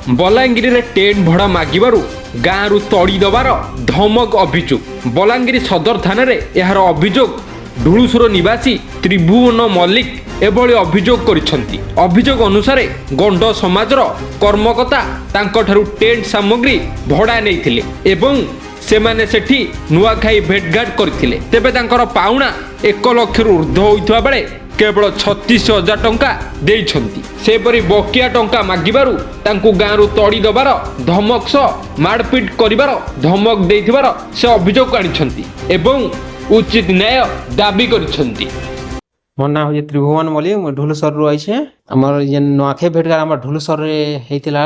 बलांगीर रे टेंट भड़ा मागिबारु गाँरु तड़ी दबार धमक अभियोग। बलांगीर सदर थाना रे यार अभियोग ढुलुसुर निवासी त्रिभुवन मल्लिक एभली अभियोग करिसेंती। अभियोग अनुसार गंड समाजर कर्मकर्ता तांकठारु टेंट सामग्री भड़ा नैथिले एवं सेमाने सेठी नुआखाई भेटघाट करथिले। तेबे तांकर पाउणा 1 लाख रु ऊर्ध्व होइथबा बेले केवल 36,000 टंका देइछंती। सेपरी बकिया टंका मागिबारु तांकु गाँरु तड़ी दबार धमक सह मारपीट करिबार धमक देइथिबार से अभियोग आनिछंती एवं उचित न्याय दाबी करिछंती। मोर नाम हो त्रिभुवन मल्लिक, मैं ढुलुसर रु आइछे। हमर जे नुआखे भेटघाट हमर ढुलुसर रे हेतिला।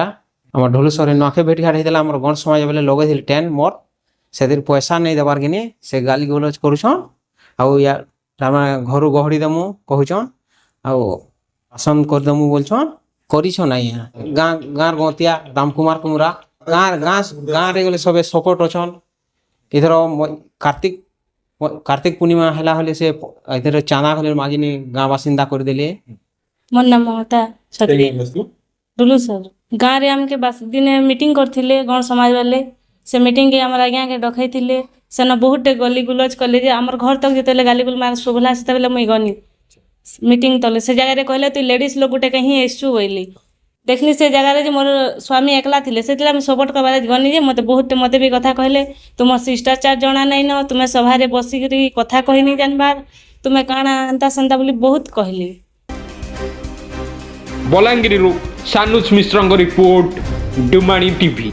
हमर ढुलुसर रे नुआखे भेटघाट हेतिला। हमर गण समाज बेले लगेथिल टेंट मोर सेतिर पैसा नहीं देबार किनी से गाली गलौज करूछन। आउ या घर गहड़ी दमु कहूछन आउ पसंद कर दमु बोलछन करिछन। नहीं गाँर गतिया रामकुमार कुमरा गाँ रे गले सबे सपोर्ट अछन। इधर कार्तिक पूर्णिमा हैला हले से इधर चांदा हले मागिनी गाँ बासिंदा कर देले। मोर नाम ममता छत्री ढुलुसर गाँ रे हमके बस दिन मीटिंग करथिले गण समाज वाले। से मीटिंग के हमर आज्ञा के डकैथिले। सेन बहुत गली गुलज कले जे हमर घर तक जेतेले गाली गुल मार सुभला से तबले मुई गनी मीटिंग तले से जगह रे कहले तू लेडीज लोग गुटे कहीं एसचु बोली देखनी से जगह रे जे मोर स्वामी एकला थिले सेतला हम सपोर्ट करबा गनी जे मते भी कथा कहले तुम शिष्टाचार जणा नै न तुमे सभा रे बसी करी कथा कहि नै जानबार तुमे काना अंता संता बोली बहुत कहली। बलांगीर सानुस मिश्रंग रिपोर्ट डुमाणी टीवी।